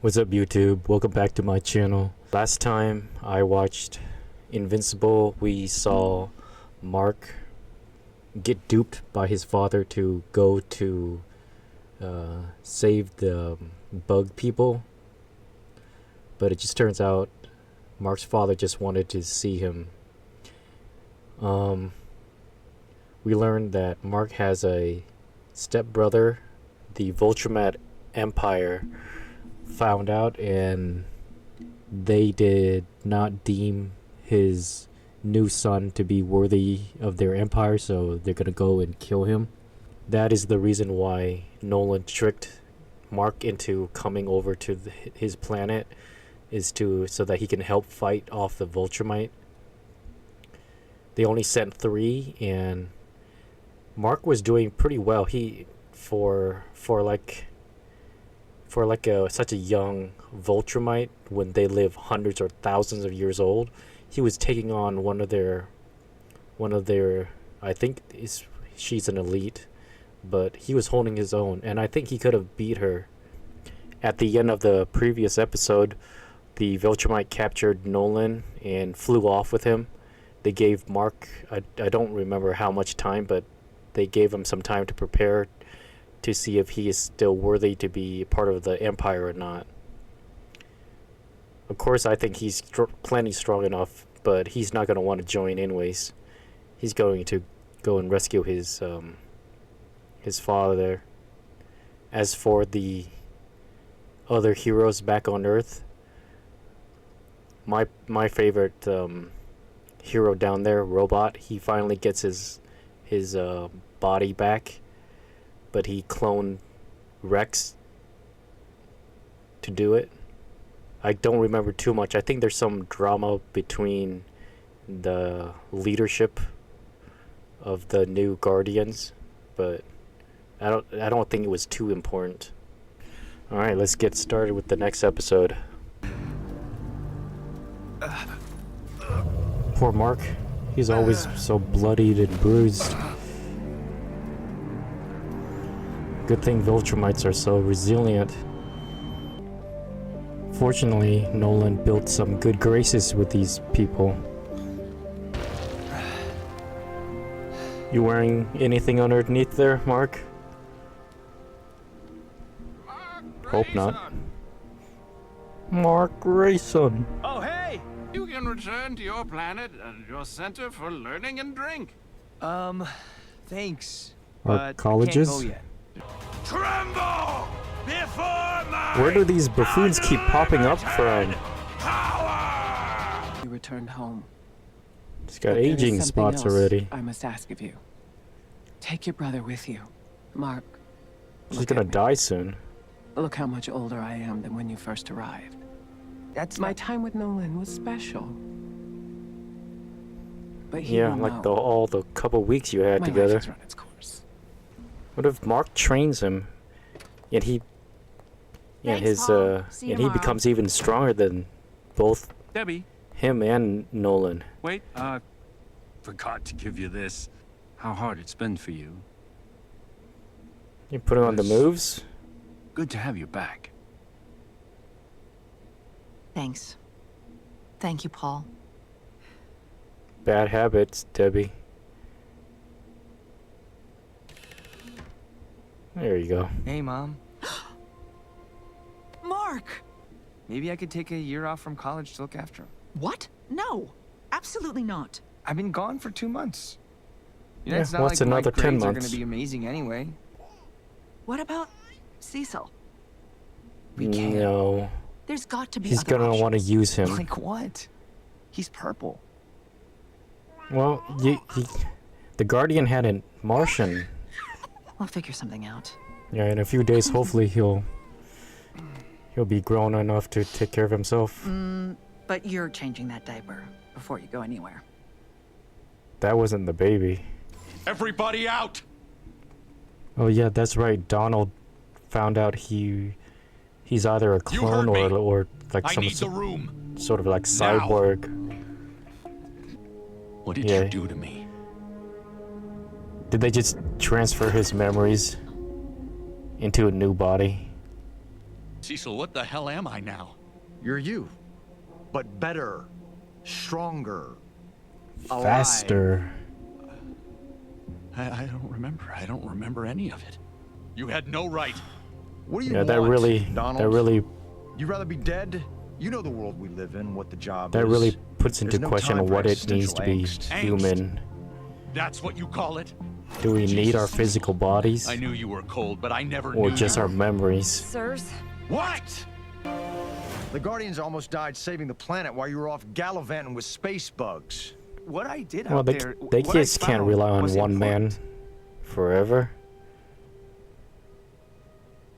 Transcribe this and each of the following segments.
What's up, YouTube? Welcome back to my channel. Last time I watched Invincible, we saw Mark get duped by his father to go to save the bug people. But it just turns out Mark's father just wanted to see him. We learned that Mark has a stepbrother. The Voltramad Empire found out, and they did not deem his new son to be worthy of their empire, so they're gonna go and kill him. That is the reason why Nolan tricked Mark into coming over to his planet, so that he can help fight off the Voltramite. They only sent 3, and Mark was doing pretty well. He for such a young Voltramite, when they live hundreds or thousands of years old, he was taking on one of their I think she's an elite, but he was holding his own, and I think he could have beat her. At the end of the previous episode, the Voltramite captured Nolan and flew off with him. They gave Mark, I don't remember how much time, but they gave him some time to prepare to see if he is still worthy to be part of the Empire or not. Of course, I think he's plenty strong enough, but he's not going to want to join anyways. He's going to go and rescue his father there. As for the other heroes back on Earth, my favorite hero down there, Robot, he finally gets his body back, but he cloned Rex to do it. I don't remember too much. I think there's some drama between the leadership of the new Guardians, but I don't think it was too important. All right, let's get started with the next episode. Poor Mark. He's always so bloodied and bruised. Good thing Voltramites are so resilient. Fortunately, Nolan built some good graces with these people. You wearing anything underneath there, Mark? Hope not. Mark Grayson. Oh, hey! You can return to your planet and your center for learning and drink. Thanks. Our colleges? Can't go yet. Tremble before my Where do these buffoons keep popping up from? power! You returned home. It's got But there is aging something spots else already. I must ask of you. Take your brother with you. Mark. She's look gonna at me. die soon. Look how much older I am than when you first arrived. That's My time with Nolan was special. But he Yeah, will like know. all the couple weeks you had My together. life has run its course. What if Mark trains him, and he, Thanks, Paul. See you and he tomorrow. becomes even stronger than both Debbie, him and Nolan? wait, forgot to give you this. How hard it's been for you. You put him on the Yes. moves. Good to have you back. Thanks. Thank you, Paul. Bad habits, Debbie. There you go. Hey, Mom. Mark! Maybe I could take a year off from college to look after him. What? No, absolutely not. I've been gone for 2 months. You know, Yeah, it's not what's like another my 10 grades are months? going to be amazing anyway. What about Cecil? We can't. No, There's got to be he's other gonna options. want to use him. Like what? He's purple. Well, the Guardian had a Martian. We'll figure something out. Yeah, in a few days, hopefully he'll be grown enough to take care of himself. But you're changing that diaper before you go anywhere. That wasn't the baby. Everybody out! Oh yeah, that's right. Donald found out he's either a You clone heard me. or like I some need the room. sort of like Now. cyborg. What did Yeah. you do to me? Did they just transfer his memories into a new body? Cecil, what the hell am I now? You're you, but better, stronger, alive. Faster. I don't remember. I don't remember any of it. You had no right. What do you Yeah, want, that really, Donald? that really, You'd rather be dead? You know the world we live in, what the job that is. really puts into There's no question time for what it means to be existential human. That's what you call it? Do we need our Jesus. physical bodies, I knew you were cold, but I never or knew just you. our memories? Sirs? What? The Guardians almost died saving the planet while you were off gallivanting with space bugs. What I did Well, out they there, they what I just can't found rely on was one man important. forever.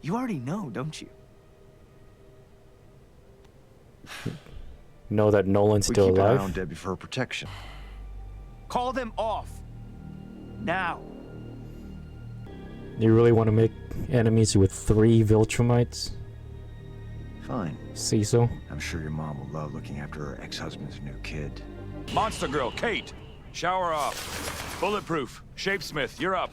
You already know, don't you? Know that Nolan's We still keep an eye on alive. Debbie for her protection. Call them off. Now. You really want to make enemies with 3 Viltrumites, Fine. Cecil? I'm sure your mom will love looking after her ex-husband's new kid. Monster Girl, Kate. Shower off. Bulletproof. Shapesmith, you're up.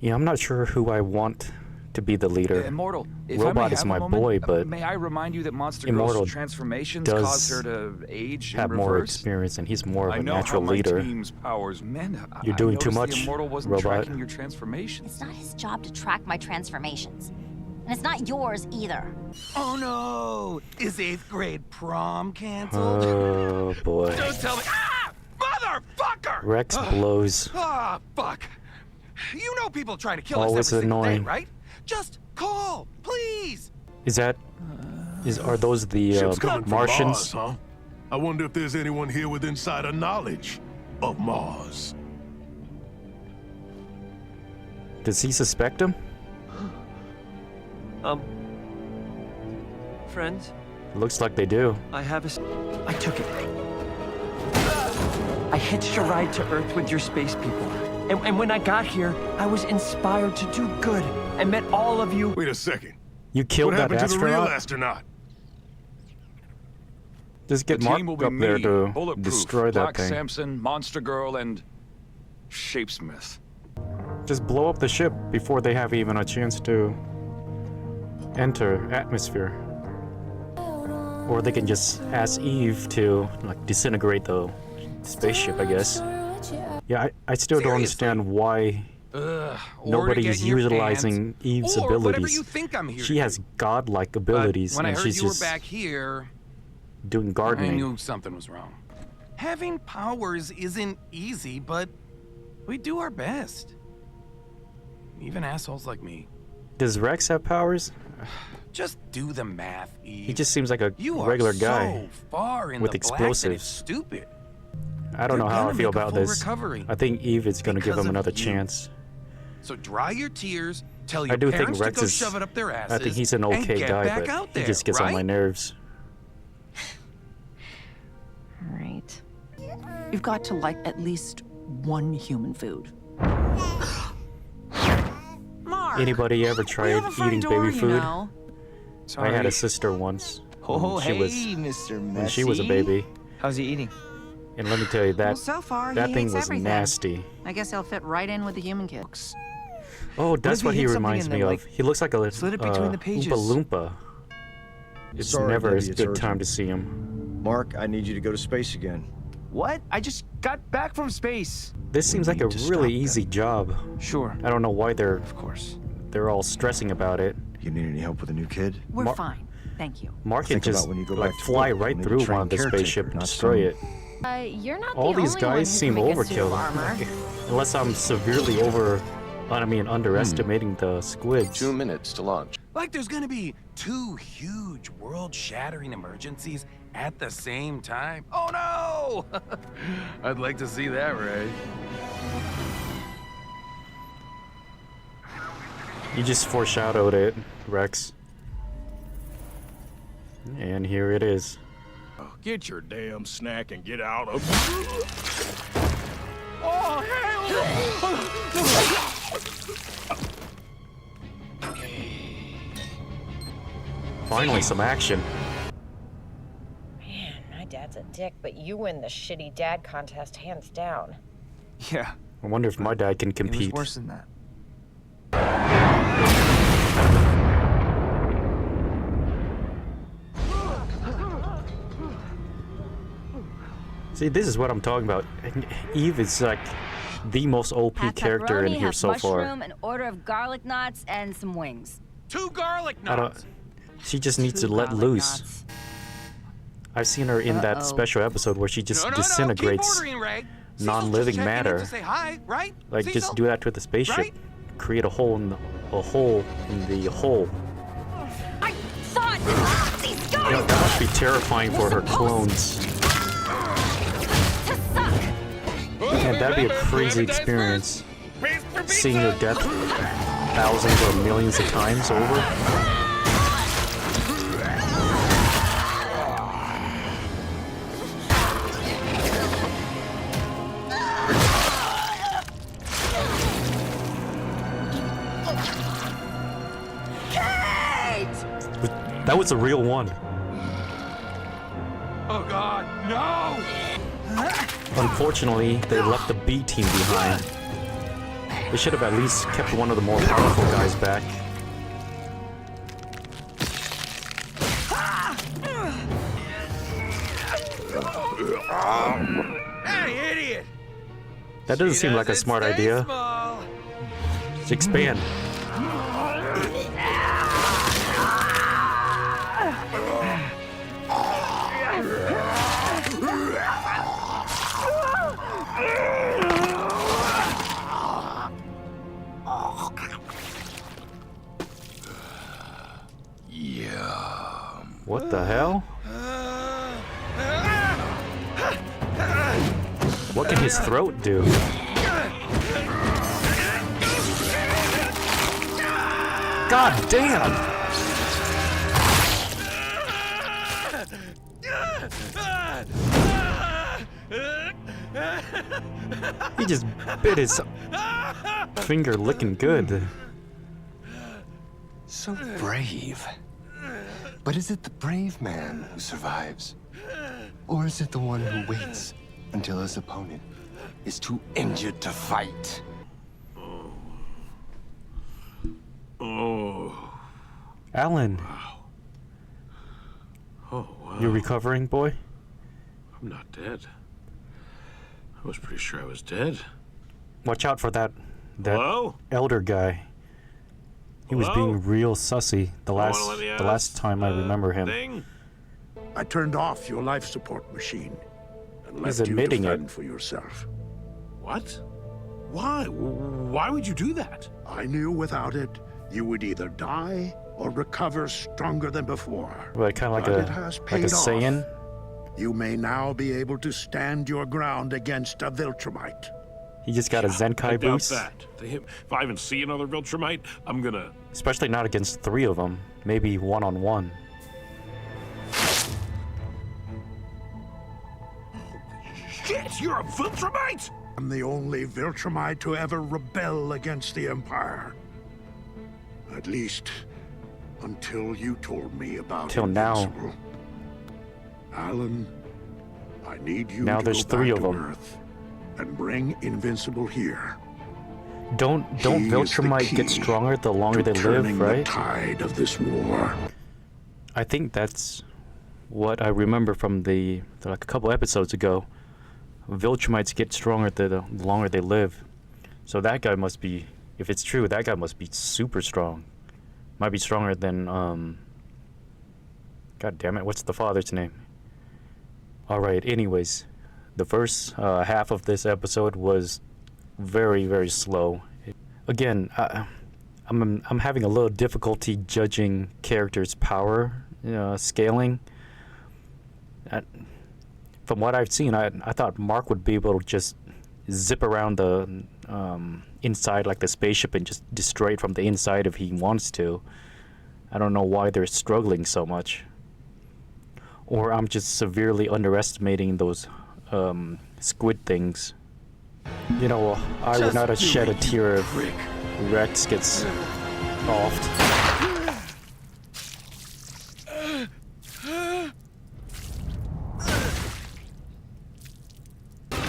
Yeah, I'm not sure who I want to be the leader. Immortal, if Robot I may is have my a moment, boy, but may I remind you that Monster Immortal Girl's transformations does cause her to age have in more reverse? experience, and he's more of I a know natural how my leader. team's powers. Amanda, You're I doing too noticed much, the Immortal wasn't Robot. tracking your transformations. It's not his job to track my transformations. And it's not yours either. Oh no! Is 8th grade prom canceled? Oh boy. Don't tell me. Ah! Motherfucker! Rex blows. Ah, fuck. You know people trying to kill Always us every single annoying. day, right? Just call, please! Is that? Are those the Ship's coming from Martians? Mars, huh? I wonder if there's anyone here with insider knowledge of Mars. Does he suspect him? Friends, Looks like they do. I have a... I took it. I hitched a ride to Earth with your space people. And when I got here, I was inspired to do good. I met all of you. Wait a second. You killed What that happened to the real astronaut? astronaut? Just get The Mark team will be up there me, to Bulletproof, destroy that Black thing. Samson, Monster Girl, and Shapesmith. Just blow up the ship before they have even a chance to enter atmosphere. Or they can just ask Eve to like disintegrate the spaceship, I guess. Yeah, I still don't understand why nobody's utilizing Eve's or whatever abilities. you think I'm here She to has do. godlike abilities, When I and heard she's you were just back here, doing I gardening. knew something was wrong. Having powers isn't easy, but we do our best. Even assholes like me. Does Rex have powers? Just do the math, Eve. He just seems like a You are regular guy so far in with the black that it's explosives. stupid. I don't know You're how I gonna feel make a about full this. recovery I think Eve is going to give because him of another you. chance. So dry your tears, tell your I do think parents Rex to go is. shove it up their asses. I think he's an and okay get guy, back but out he there, just gets right? on my nerves. Right. You've got to like at least one human food. Mark, Anybody ever we tried have a front eating door, baby you food? know. I had a sister once. Oh, when she hey, was, Mr. Messy. when she was a baby. How's he eating? And let me tell you, that Well, so far, that he thing hates was everything. nasty. I guess he'll fit right in with the human kids. Oh, that's if what he he hid something reminds in me them, of. like, He looks like a slid it between the pages? Oompa Loompa. It's Sorry, never Debbie, a it's good urgent. time to see him. Mark, I need you to go to space again. What? I just got back from space. This seems like a need to really stop easy job. Sure, I don't know why of course. they're all stressing about it. You need any help with a new kid? We're Mar- fine. Thank you. Mark can Think about just when you go like back to fly work, right you'll need a through one trained of the caretaker, spaceship and not destroy some- it. You're not All the these only one guys who seem can make a suit of overkill. armor. Unless I'm severely underestimating the squids. 2 minutes to launch. Like there's gonna be 2 huge world-shattering emergencies at the same time. Oh no! I'd like to see that, right? You just foreshadowed it, Rex. And here it is. Get your damn snack and get out of. Oh Finally, some action. Man, my dad's a dick, but you win the shitty dad contest hands down. Yeah, I wonder if my dad can it was compete. worse than that. See, this is what I'm talking about. Eve is like the most OP character in here so far. An order of garlic knots and some wings. 2 garlic knots. She just needs to let loose. I've seen her in that special episode where she just disintegrates non-living matter. Say hi, right? Like Cecil? just do that with the spaceship. Right? Create a hole in the hole. I thought these guys You know, that must be terrifying for her clones. to suck. And that'd be a crazy experience. Seeing your death thousands or millions of times over. That was a real one. Oh God, no! Unfortunately, they left the B team behind. They should have at least kept one of the more powerful guys back. Hey, idiot! That doesn't seem like a smart idea. Just expand. What the hell? What can his throat do? God damn! He just bit his finger looking good. So brave. But is it the brave man who survives? Or is it the one who waits until his opponent is too injured to fight? Oh. Alan. Wow. Oh, wow. You recovering, boy? I'm not dead. I was pretty sure I was dead. Watch out for that Hello? elder guy. He was being real sussy the last time I remember him. I turned off your life support machine and He's left you to admitting it. fend for yourself. What? Why? Why would you do that? I knew without it, you would either die or recover stronger than before. Like kind of But it has like paid a off. Saiyan. You may now be able to stand your ground against a Viltrumite. He just got a Zenkai I doubt boost. that. If I even see another Viltrumite, I'm gonna... Especially not against 3 of them. Maybe one-on-one. Shit, you're a Viltrumite? I'm the only Viltrumite to ever rebel against the Empire. At least, until you told me about Till now. Invincible. Alan, I need you Now to there's go 3 back of to them. Earth and bring Invincible here. Don't He is the Viltrumite get key stronger the longer to they turning live, the right? tide of this war. I think that's what I remember from like a couple episodes ago. Viltrumites get stronger the longer they live. So that guy must be, if it's true, that guy must be super strong. Might be stronger than God damn it, what's the father's name? Alright, anyways. The first half of this episode was very, very slow. Again, I'm having a little difficulty judging characters' power scaling. From what I've seen, I thought Mark would be able to just zip around the inside like the spaceship and just destroy it from the inside if he wants to. I don't know why they're struggling so much. Or I'm just severely underestimating those squid things. You know, I would not have shed a tear if Rex gets offed.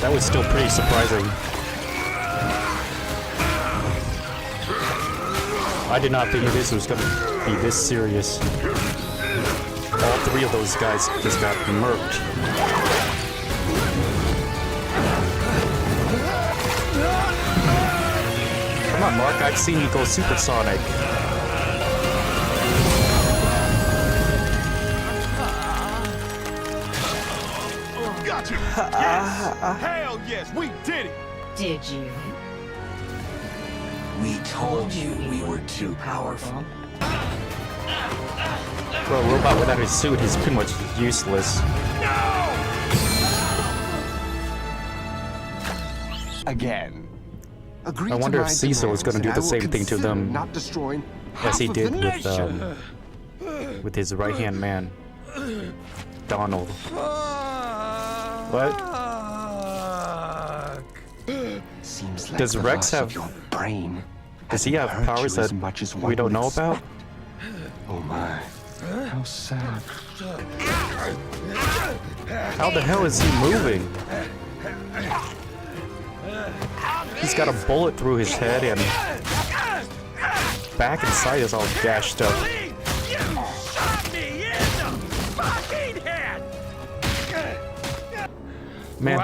That was still pretty surprising. I did not think this was going to be this serious. All 3 of those guys just got murked. on, Mark. I've seen you go supersonic. Got you! Yes! Hell yes, we did it! Did you? We told you we were too powerful. Bro, a robot without his suit is pretty much useless. Again. I wonder if Cecil is going to do the same thing to them not destroying as he half of did the with his right-hand man, Donald. What? Seems like Does the Rex loss of have... your brain Does he have hasn't hurt powers you as that much as we one don't would know about? expect? Oh my. How sad. How the hell is he moving? He's got a bullet through his head and back and side is all gashed up. Man,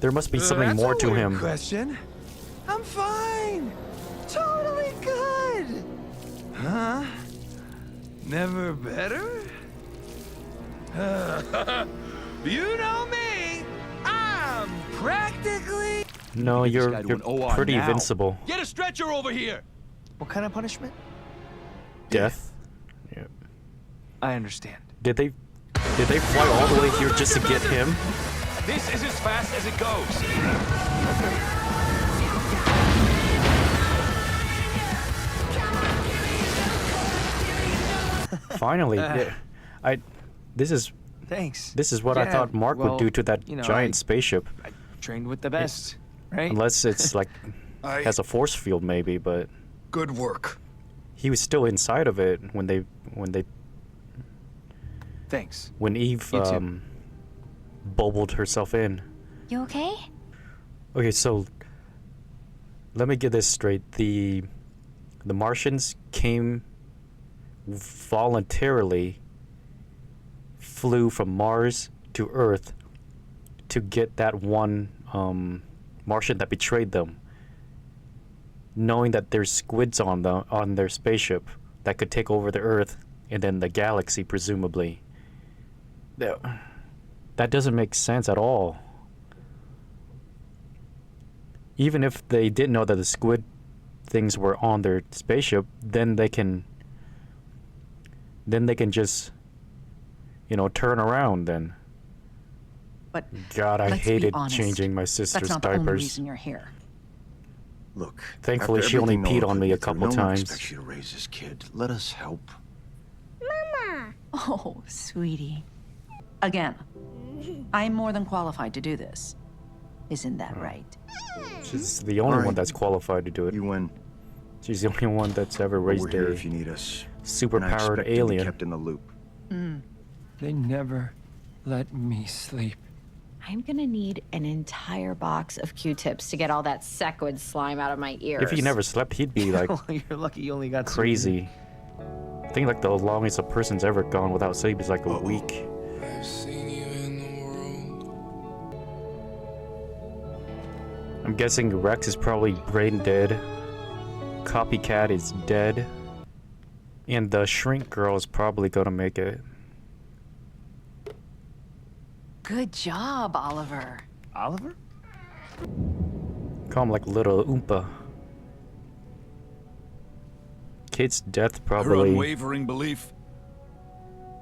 there must be something more to him. Question. I'm fine. Totally good. Huh? Never better? You know me. I'm practically... No, you're pretty invincible. Get a stretcher over here! What kind of punishment? Death? Yeah. I understand. Did they fly all the way here just to get him? This is as fast as it goes. Finally, this is Thanks. This is what I thought Mark would do to that giant spaceship. I trained with the best, right? Unless it's like has a force field maybe, but Good work. he was still inside of it when Thanks. Eve You too. bubbled herself in. You okay? Okay, so let me get this straight. The Martians came voluntarily, flew from Mars to Earth to get that one Martian that betrayed them, knowing that there's squids on their spaceship that could take over the Earth and then the galaxy, presumably. That doesn't make sense at all. Even if they didn't know that the squid things were on their spaceship, then they can just, turn around then. But God, I let's be hated honest. changing my That's sister's not the only diapers. reason you're here. Look, Thankfully, after she only everything peed Noah on put me you a through, couple no one times. expects you to raise this kid. Let us help. Oh, sweetie. Again, I'm more than qualified to do this. Isn't that right? She's the only one that's qualified to do it. You win. She's the only one that's ever We're raised here a if you need us. And I superpowered expect to be alien. kept in the loop. They never let me sleep. I'm gonna need an entire box of Q-tips to get all that sequid slime out of my ears. If he never slept, he'd be like You're lucky you only got crazy. I think like the longest a person's ever gone without sleep is like a week. I'm guessing Rex is probably brain dead. Copycat is dead. And the shrink girl is probably gonna make it. Good job, Oliver. Oliver? Call him like little Oompa. Kate's death Her probably... unwavering belief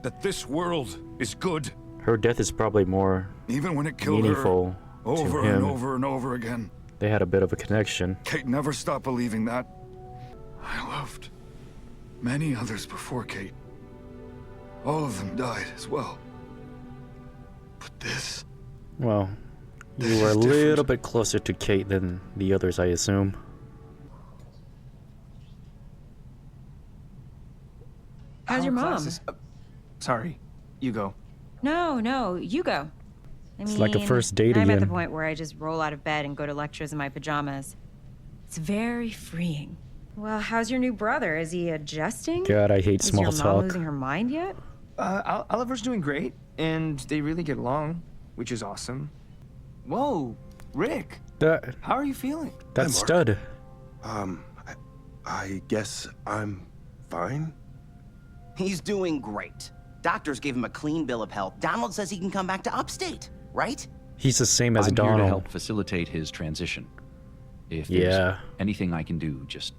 that this world is good, Her death is probably more even when it killed meaningful her over to him. and over and over again. They had a bit of a connection. Kate never stopped believing that. I loved many others before Kate. All of them died as well. But this... Well, you This were a is different. little bit closer to Kate than the others, I assume. How's your mom? Sorry, you go. No, you go. It's like a first date I'm at the again. point where I just roll out of bed and go to lectures in my pajamas. It's very freeing. Well, how's your new brother? Is he adjusting? God, I hate Is small your mom talk. losing her mind yet? Oliver's doing great, and they really get along, which is awesome. Whoa, Rick, That how are you feeling? stud. I guess I'm fine? He's doing great. Doctors gave him a clean bill of health. Donald says he can come back to upstate, right? He's the same as I'm Donald. here to help facilitate his transition. If there's anything I can do, just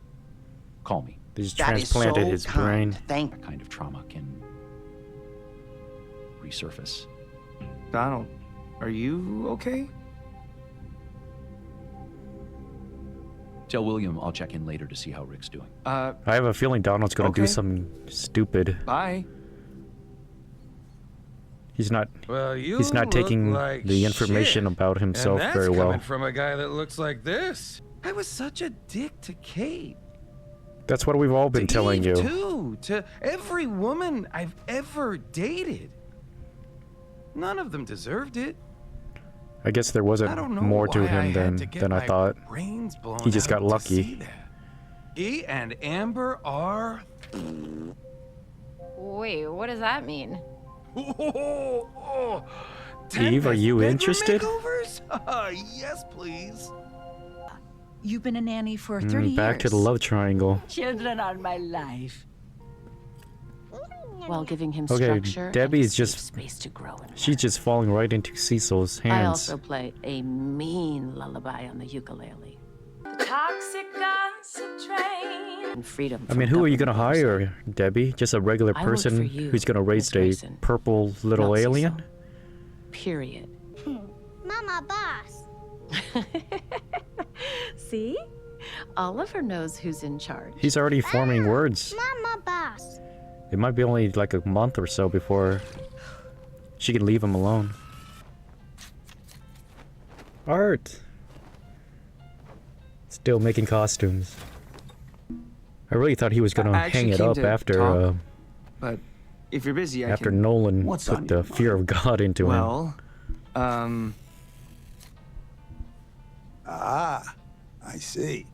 call me. They just transplanted his brain. That kind of trauma can resurface. Donald, are you okay? Tell William I'll check in later to see how Rick's doing. I have a feeling Donald's gonna do something stupid. Bye. He's not. Well, you he's not taking like the information about himself and that's very well. Coming from a guy that looks like this. I was such a dick to Kate. That's what we've all been telling Eve, you. Too, to every woman I've ever dated. None of them deserved it. I guess there wasn't more to him than I thought. He just got lucky. He and Amber are. Wait, what does that mean? Eve, are you interested? Yes, please. You've been a nanny for 30 years. Back to the love triangle. Children are my life. While giving him Okay, structure Debbie's and just. space to grow in. She's just falling right into Cecil's hands. I also play a mean lullaby on the ukulele. The toxic gossip train. And freedom. I mean, who are you gonna hire, Debbie? Just a regular I work for person you, who's gonna raise a Miss Grayson. purple little Not Cecil. alien? Period. Mama boss. See? Oliver knows who's in charge. He's already forming words. Mama boss. It might be only like a month or so before she can leave him alone. Art. Still making costumes. I really thought he was gonna hang it up after but if you're busy, after I can... Nolan put the fear of God into him. Ah, I see.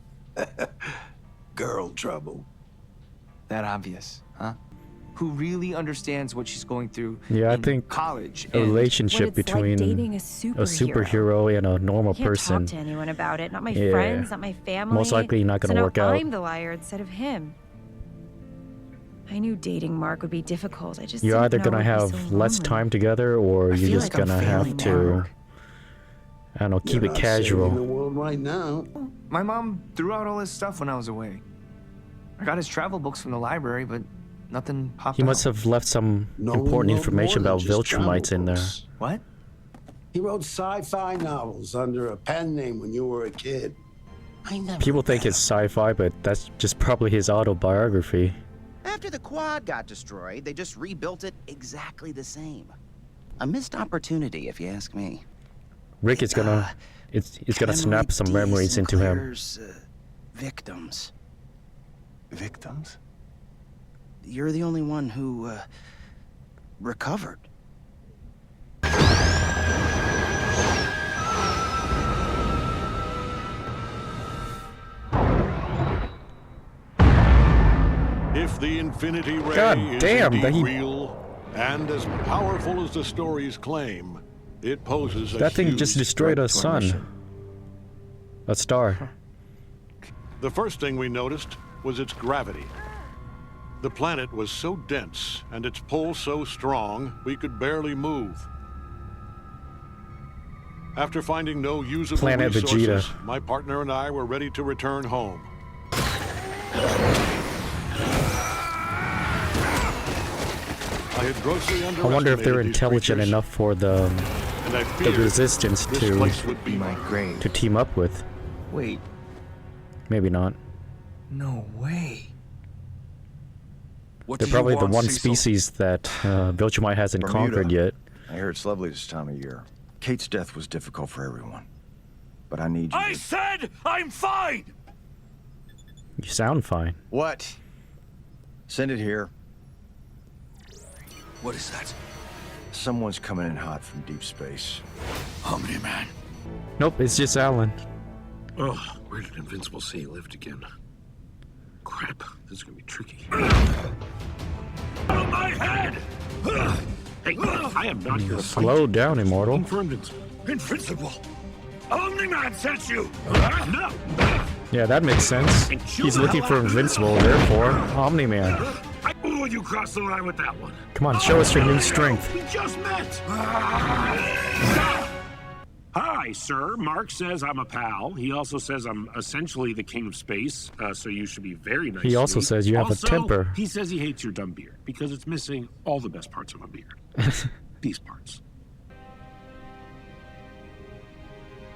Girl trouble. That obvious, huh? Who really understands what she's going through Yeah, I in think college a relationship What it's like between dating a superhero and a normal I can't person. talk to anyone about it. Not my Yeah. friends, not my family. Most likely not gonna so now work out. I'm the liar instead of him. I knew dating Mark would be difficult. I just You're didn't either know gonna it'd be have so less lonely. time together, or you're feel just like I'm gonna have failing to, Mark. I don't know, keep You're it not saving casual. the world right now. My mom threw out all his stuff when I was away. I got his travel books from the library, but nothing popped He must have left some important information about Viltrumites in there. What? He wrote sci-fi novels under a pen name when you were a kid. People think it's sci-fi, but that's just probably his autobiography. After the quad got destroyed, they just rebuilt it exactly the same. A missed opportunity, if you ask me. Rick is gonna, it's gonna snap some memories into him. Sinclair's, victims. Victims? You're the only one who, recovered. If the Infinity Ray God is damn, indeed he- real and as powerful as the stories claim, it poses a That thing huge just destroyed threat a to our sun. mission. A star. The first thing we noticed was its gravity. The planet was so dense and its pull so strong, we could barely move. After finding no usable Planet resources, Vegeta. my partner and I were ready to return home. I had grossly I wonder if they're underestimated these intelligent creatures, enough for the and I feared resistance this to place would be my grave. to team up with. Wait, Maybe not. no way. They're probably the one species that Viltrumite hasn't conquered yet. I hear it's lovely this time of year. Kate's death was difficult for everyone. But I need you I said I'm fine! You sound fine. What? Send it here. What is that? Someone's coming in hot from deep space. Omni-Man. Nope, it's just Alan. Oh, where did Invincible say he lived again? Crap, this is gonna be tricky. Out of my head! Hey, I am not here to fight. Slow down, Immortal. For Invincible. Invincible! Omni-Man sent you! No! Yeah, that makes sense. He's looking for Invincible, therefore Omni-Man. I blew you across the line with that one. Come on, show us your new strength. We just met. Hi, sir. Mark says I'm a pal. He also says I'm essentially the king of space, so you should be very nice. He also to me. says you have Also, a temper. He says he hates your dumb beard because it's missing all the best parts of a beard. These parts.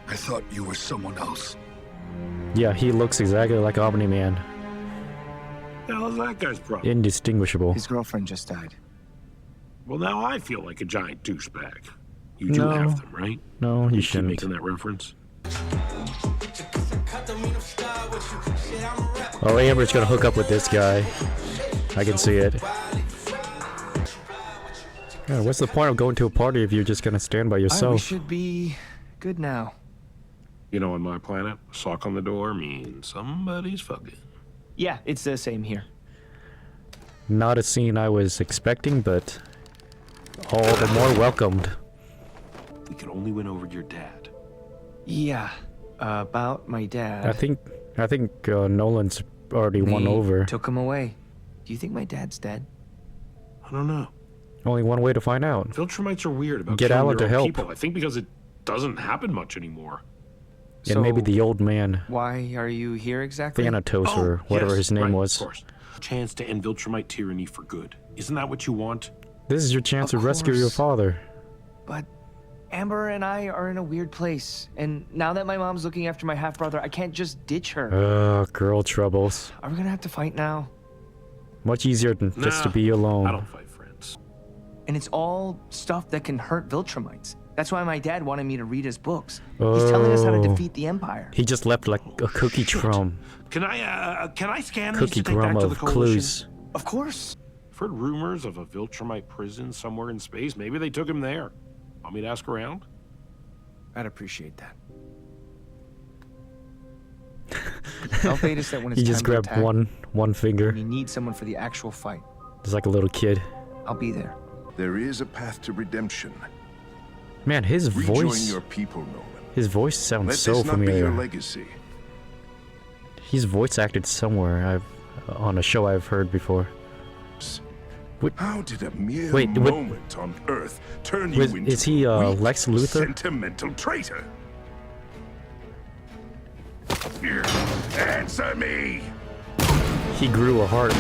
I thought you were someone else. Yeah, he looks exactly like Omni-Man. The hell is that guy's problem? Indistinguishable. His girlfriend just died. Well, now I feel like a giant douchebag. You do No. have them, right? No, you keep shouldn't. making that reference. Oh, Amber's gonna hook up with this guy. I can see it. God, what's the point of going to a party if you're just gonna stand by We yourself? should be good now. You know, on my planet, a sock on the door means somebody's fucking. Yeah, it's the same here. Not a scene I was expecting, but all the more welcomed. We can only win over your dad. Yeah, about my dad. I think Nolan's already won They over. Took him away. Do you think my dad's dead? I don't know. Only one way to find out. Viltrumites are weird about Get killing Alan your to own help. people. I think because it doesn't happen much anymore. And maybe the old man, Why are you here exactly? Thanatos or whatever Yes, his name right, was. Of course. Chance to end Viltrumite tyranny for good. Isn't that what you want? This is your chance to Of rescue your course. father. But Amber and I are in a weird place, and now that my mom's looking after my half-brother, I can't just ditch her. Girl troubles. Are we gonna have to fight now? Much easier than just to Nah, be alone. I don't fight friends. And it's all stuff that can hurt Viltrumites. That's why my dad wanted me to read his books. He's telling us how to Oh. defeat the Empire. He just left like a cookie crumb. Can I scan these Cookie to take crumb back to the of coalition? clues. Of course. I've heard rumors of a Viltrumite prison somewhere in space. Maybe they took him there. Want me to ask around? I'd appreciate that. Tell Thetis that when it's He time just to grabbed attack, one finger. when you need someone for the actual fight, Just like a little kid. I'll be there. There is a path to redemption. Man, his Rejoin voice. your people, Nolan. His voice sounds Let so this not be your familiar. legacy. He's voice acted somewhere on a show I've heard before. How did a mere Wait, what- moment on Earth turn Was- you into is he, a weak, Lex Luthor? sentimental traitor? Answer me! He grew a heart.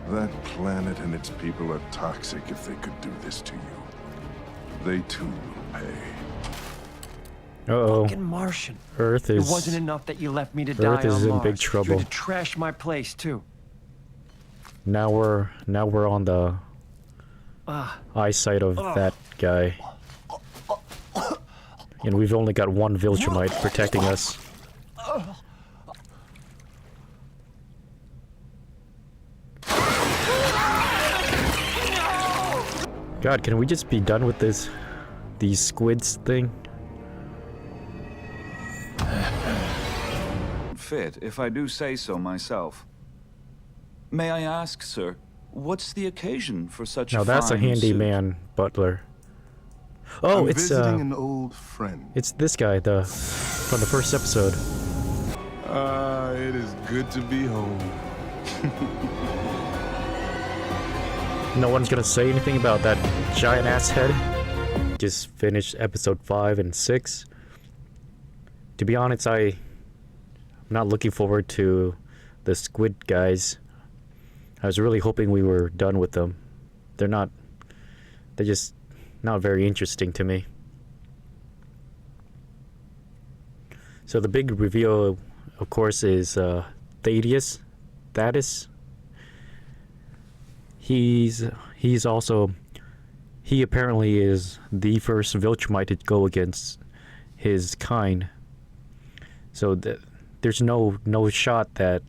That planet and its people are toxic if they could do this to you. They too will pay. Uh-oh. Fucking Martian. Earth It is... wasn't enough that you left me to die Earth is on in Mars. big You trouble. had to trash my place too. Now we're on the eyesight of that guy. And we've only got one Viltrumite protecting us. God, can we just be done with these squids thing? Fit, if I do say so myself. May I ask, sir, what's the occasion for such Now that's a fine suit? handyman butler. Oh, I'm it's visiting an old friend. it's this guy, from the first episode. It is good to be home. No one's gonna say anything about that giant ass head. Just finished episode 5 and 6. To be honest, I'm not looking forward to the squid guys. I was really hoping we were done with them. They're just not very interesting to me. So the big reveal, of course, is Thaddeus. He's also, he apparently is the first Viltrumite to go against his kind. So there's no shot that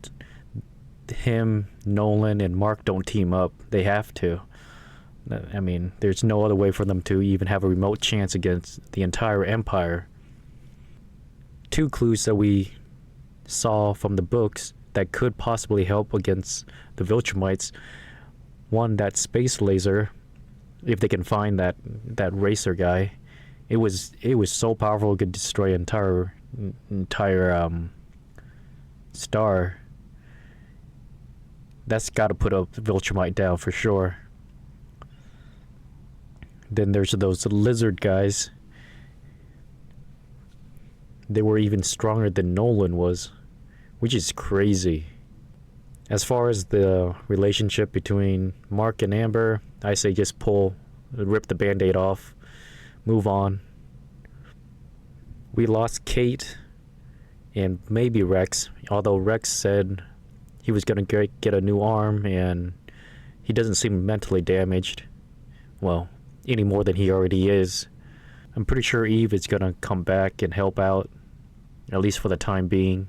him, Nolan, and Mark don't team up. They have to. I mean, there's no other way for them to even have a remote chance against the entire Empire. 2 clues that we saw from the books that could possibly help against the Viltrumites. One, that space laser, if they can find that racer guy. It was so powerful it could destroy an entire entire star, that's got to put a Viltrumite down for sure. Then there's those lizard guys. They were even stronger than Nolan was, which is crazy. As far as the relationship between Mark and Amber, I say just rip the band-aid off, move on. We lost Kate and maybe Rex, although Rex said he was going to get a new arm and he doesn't seem mentally damaged. Well, any more than he already is. I'm pretty sure Eve is going to come back and help out, at least for the time being.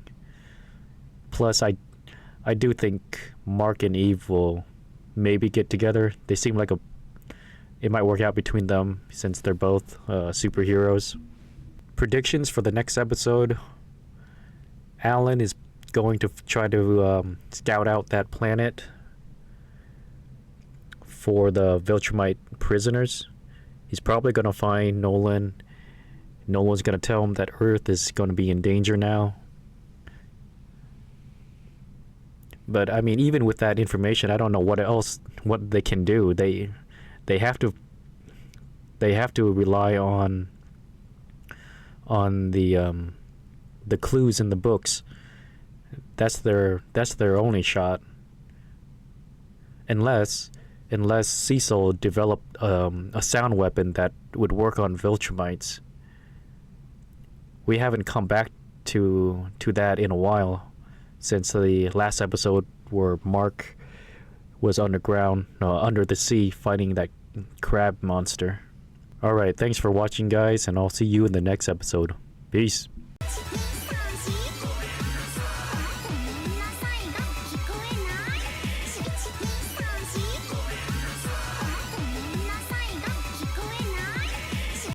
Plus, I do think Mark and Eve will maybe get together. They seem like it might work out between them since they're both superheroes. Predictions for the next episode. Alan is going to try to scout out that planet for the Viltrumite prisoners. He's probably going to find Nolan. Nolan's going to tell him that Earth is going to be in danger now. But I mean, even with that information, I don't know what they can do. They have to rely on the clues in the books. That's their only shot. Unless Cecil developed a sound weapon that would work on Viltrumites. We haven't come back to that in a while, since the last episode where Mark was underground, under the sea, fighting that crab monster. Alright, thanks for watching, guys, and I'll see you in the next episode. Peace.